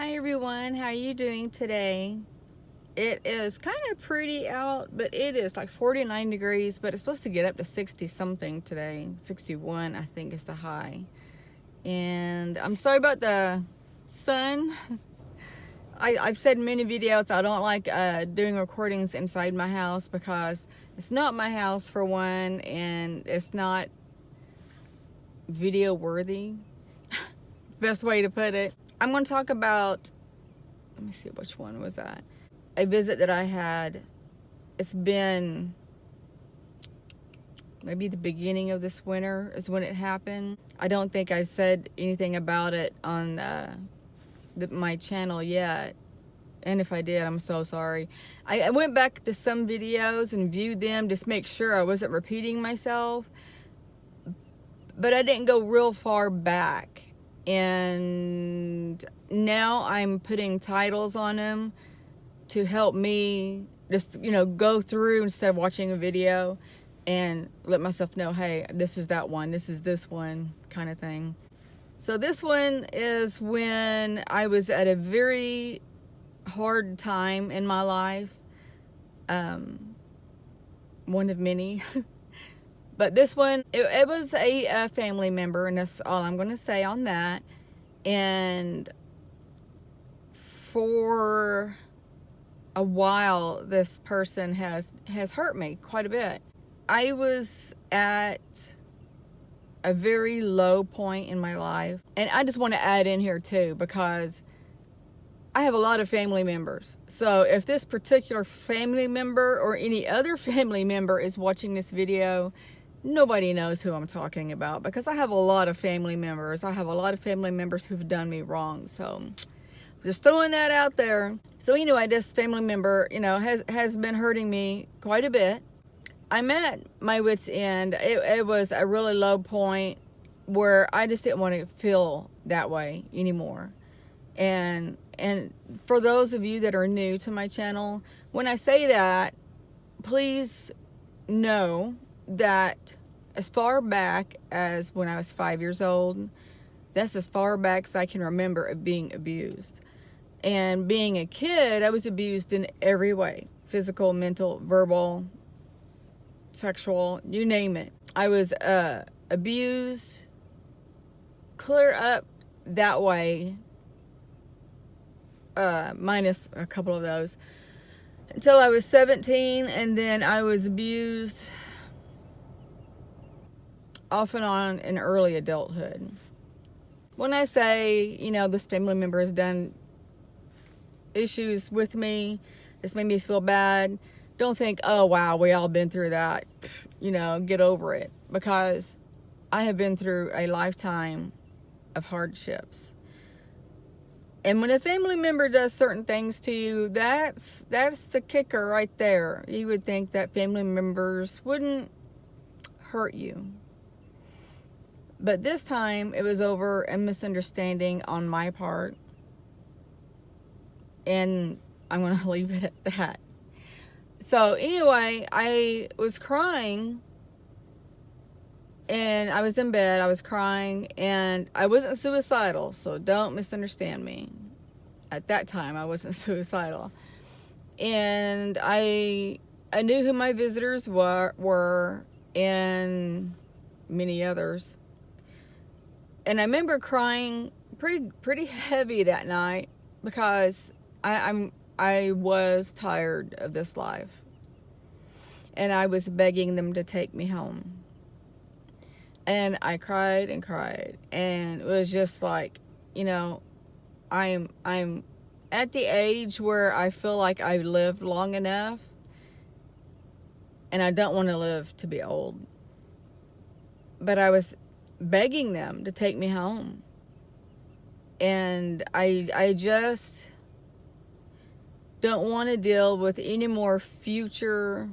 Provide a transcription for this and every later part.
Hi everyone, how are you doing today? It is kind of pretty out, but it is like 49 degrees, but it's supposed to get up to 60 something today. 61 I think is the high. And I'm sorry about the sun. I've said in many videos I don't like doing recordings inside my house because it's not my house for one, and it's not video worthy. Best way to put it. I'm going to talk about, let me see, which one was that? A visit that I had. It's been maybe the beginning of this winter is when it happened. I don't think I said anything about it on my channel yet. And if I did, I'm so sorry. I went back to some videos and viewed them just to make sure I wasn't repeating myself. But I didn't go real far back. And now I'm putting titles on them to help me just, go through instead of watching a video and let myself know, hey, this is that one, this is this one, kind of thing. So this one is when I was at a very hard time in my life. One of many. But this one, it was a family member, and that's all I'm going to say on that. And for a while, this person has hurt me quite a bit. I was at a very low point in my life. And I just want to add in here too, because I have a lot of family members. So if this particular family member or any other family member is watching this video, nobody knows who I'm talking about, because I have a lot of family members. I have a lot of family members who've done me wrong. So just throwing that out there. So anyway, this family member, has been hurting me quite a bit. I'm at my wit's end. It was a really low point where I just didn't want to feel that way anymore. And for those of you that are new to my channel, when I say that, please know that as far back as when I was 5 years old, that's as far back as I can remember of being abused. And being a kid, I was abused in every way: physical, mental, verbal, sexual, you name it. I was abused clear up that way, minus a couple of those, until I was 17, and then I was abused off and on in early adulthood. When I say, this family member has done issues with me, this made me feel bad, don't think, oh wow, we all been through that, get over it, because I have been through a lifetime of hardships. And when a family member does certain things to you, that's the kicker right there. You would think that family members wouldn't hurt you. But this time, it was over a misunderstanding on my part. And I'm going to leave it at that. So anyway, I was crying. And I was in bed, I was crying. And I wasn't suicidal, so don't misunderstand me. At that time, I wasn't suicidal. And I knew who my visitors were, and many others. And I remember crying pretty heavy that night, because I was tired of this life. And I was begging them to take me home. And I cried and cried. And it was just like, I'm at the age where I feel like I've lived long enough. And I don't want to live to be old. But I was begging them to take me home. And I just don't want to deal with any more future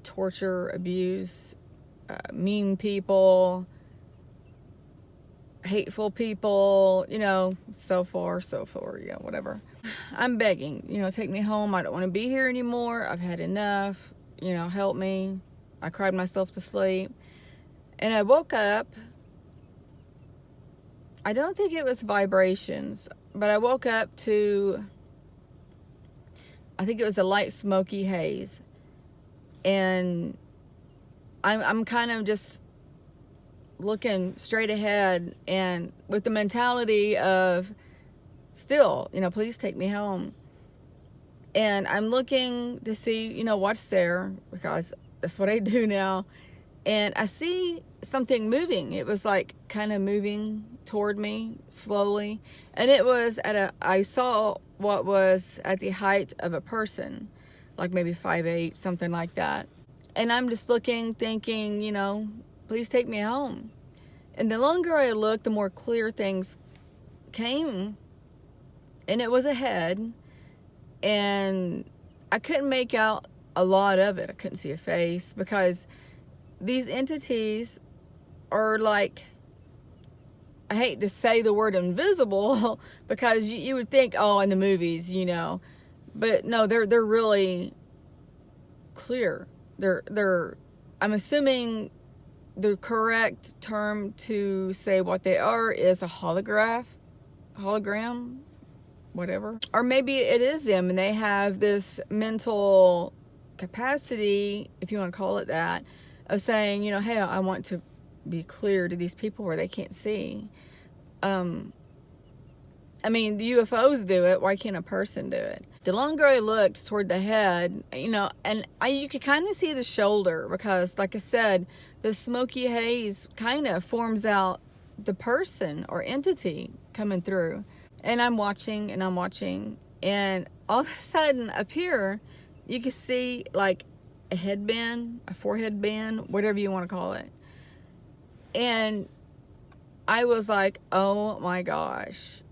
torture, abuse, mean people, hateful people, so forth, whatever. I'm begging, take me home. I don't want to be here anymore. I've had enough, help me. I cried myself to sleep. And I woke up I don't think it was vibrations, but I woke up to, I think it was a light smoky haze. And I'm kind of just looking straight ahead and with the mentality of still, please take me home. And I'm looking to see, what's there, because that's what I do now. And I see something moving. It was like kind of moving toward me slowly. And it was I saw what was at the height of a person, like maybe 5'8", something like that. And I'm just looking, thinking, please take me home. And the longer I looked, the more clear things came. And it was a head. And I couldn't make out a lot of it. I couldn't see a face, because these entities are like, I hate to say the word invisible, because you would think, oh, in the movies, but no, they're really clear. They're I'm assuming the correct term to say what they are is a hologram, whatever. Or maybe it is them and they have this mental capacity, if you want to call it that, of saying, hey, I want to be clear to these people where they can't see. I mean, the UFOs do it. Why can't a person do it? The longer I looked toward the head, and you could kind of see the shoulder, because, like I said, the smoky haze kind of forms out the person or entity coming through. And I'm watching, and all of a sudden up here, you can see like a headband, a forehead band, whatever you want to call it. And I was like, oh my gosh,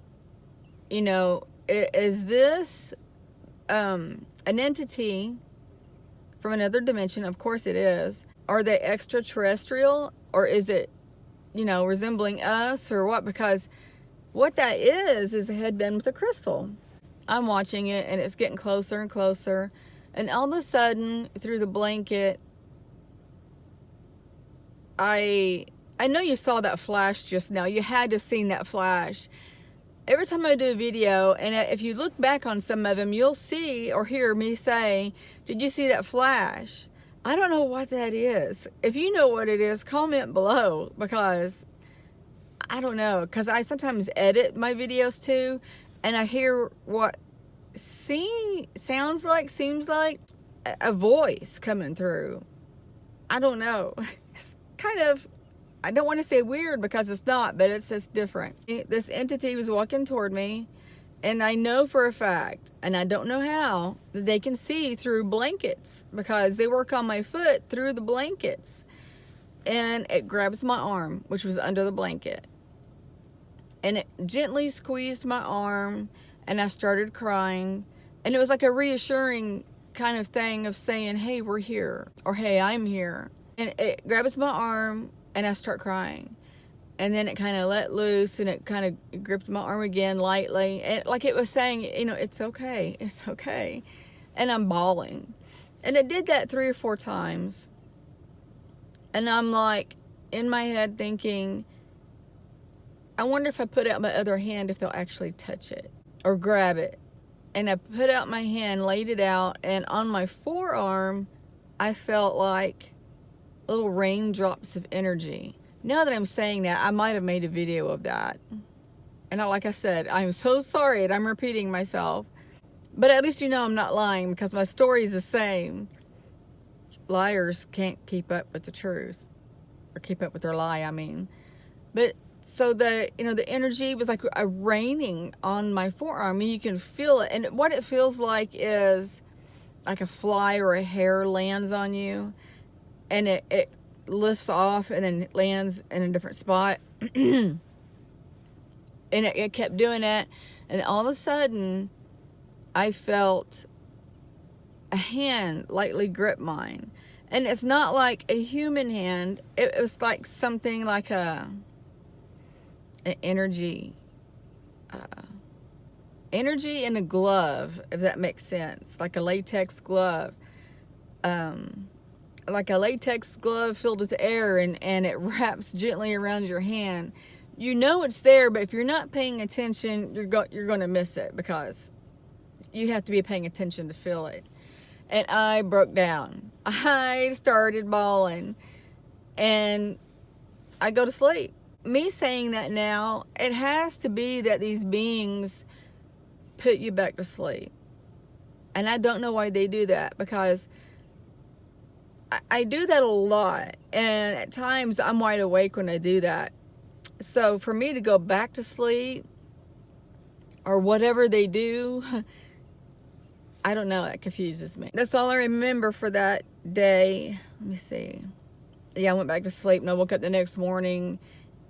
is this an entity from another dimension? Of course it is. Are they extraterrestrial, or is it, resembling us, or what? Because what that is a headband with a crystal. I'm watching it, and it's getting closer and closer. And all of a sudden, through the blanket, I know you saw that flash just now. You had to have seen that flash. Every time I do a video, and if you look back on some of them, you'll see or hear me say, did you see that flash? I don't know what that is. If you know what it is, comment below, because I don't know. Because I sometimes edit my videos too, and I hear what seems like a voice coming through. I don't know. It's kind of, I don't want to say weird, because it's not, but it's just different. This entity was walking toward me, and I know for a fact, and I don't know how, that they can see through blankets, because they work on my foot through the blankets. And it grabs my arm, which was under the blanket, and it gently squeezed my arm, and I started crying. And it was like a reassuring kind of thing of saying, hey, we're here, or hey, I'm here. And it grabs my arm, and I start crying. And then it kind of let loose, and it kind of gripped my arm again lightly. And like it was saying, it's okay. It's okay. And I'm bawling. And it did that 3 or 4 times. And I'm like, in my head thinking, I wonder if I put out my other hand, if they'll actually touch it or grab it. And I put out my hand, laid it out, and on my forearm, I felt like little raindrops of energy. Now that I'm saying that, I might have made a video of that. And like I said, I'm so sorry that I'm repeating myself. But at least I'm not lying, because my story is the same. Liars can't keep up with the truth. Or keep up with their lie, I mean. But so the energy was like raining on my forearm, and you can feel it. And what it feels like is like a fly or a hair lands on you, and it lifts off and then lands in a different spot. And it kept doing it, and all of a sudden I felt a hand lightly grip mine. And it's not like a human hand. It was like something like an energy in a glove, if that makes sense, like a latex glove. Like a latex glove filled with air, and it wraps gently around your hand. You know it's there, but if you're not paying attention, you're going to miss it, because you have to be paying attention to feel it. And I broke down. I started bawling, and I go to sleep. Me saying that now, it has to be that these beings put you back to sleep. And I don't know why they do that, because I do that a lot, and at times I'm wide awake when I do that. So for me to go back to sleep, or whatever they do, I don't know, that confuses me. That's all I remember for that day. Let me see. Yeah, I went back to sleep, and I woke up the next morning,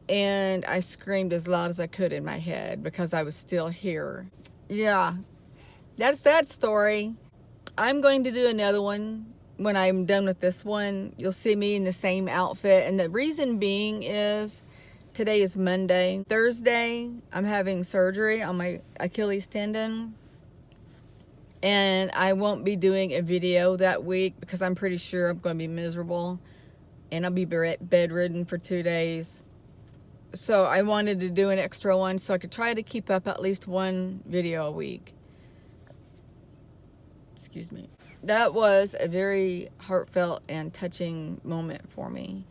and I screamed as loud as I could in my head because I was still here. Yeah, that's that story. I'm going to do another one when I'm done with this one. You'll see me in the same outfit, and the reason being is today is Monday. Thursday, I'm having surgery on my Achilles tendon, and I won't be doing a video that week because I'm pretty sure I'm going to be miserable, and I'll be bedridden for 2 days. So I wanted to do an extra one so I could try to keep up at least one video a week. Excuse me. That was a very heartfelt and touching moment for me.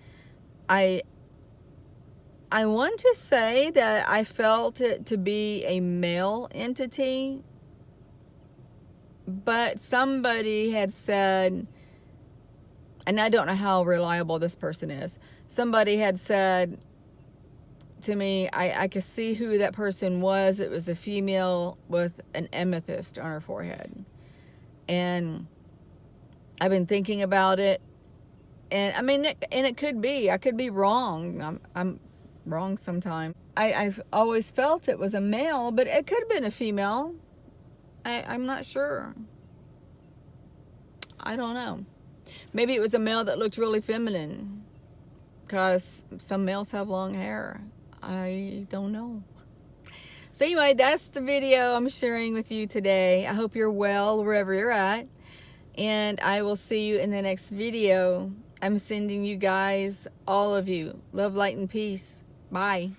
I want to say that I felt it to be a male entity, but somebody had said, and I don't know how reliable this person is, somebody had said to me, I could see who that person was. It was a female with an amethyst on her forehead. And I've been thinking about it, and I mean, and it could be, I could be wrong. I'm wrong sometimes. I've always felt it was a male, but it could have been a female. I'm not sure. I don't know. Maybe it was a male that looked really feminine, because some males have long hair. I don't know. So anyway, that's the video I'm sharing with you today. I hope you're well wherever you're at, and I will see you in the next video. I'm sending you guys, all of you, love, light, and peace. Bye.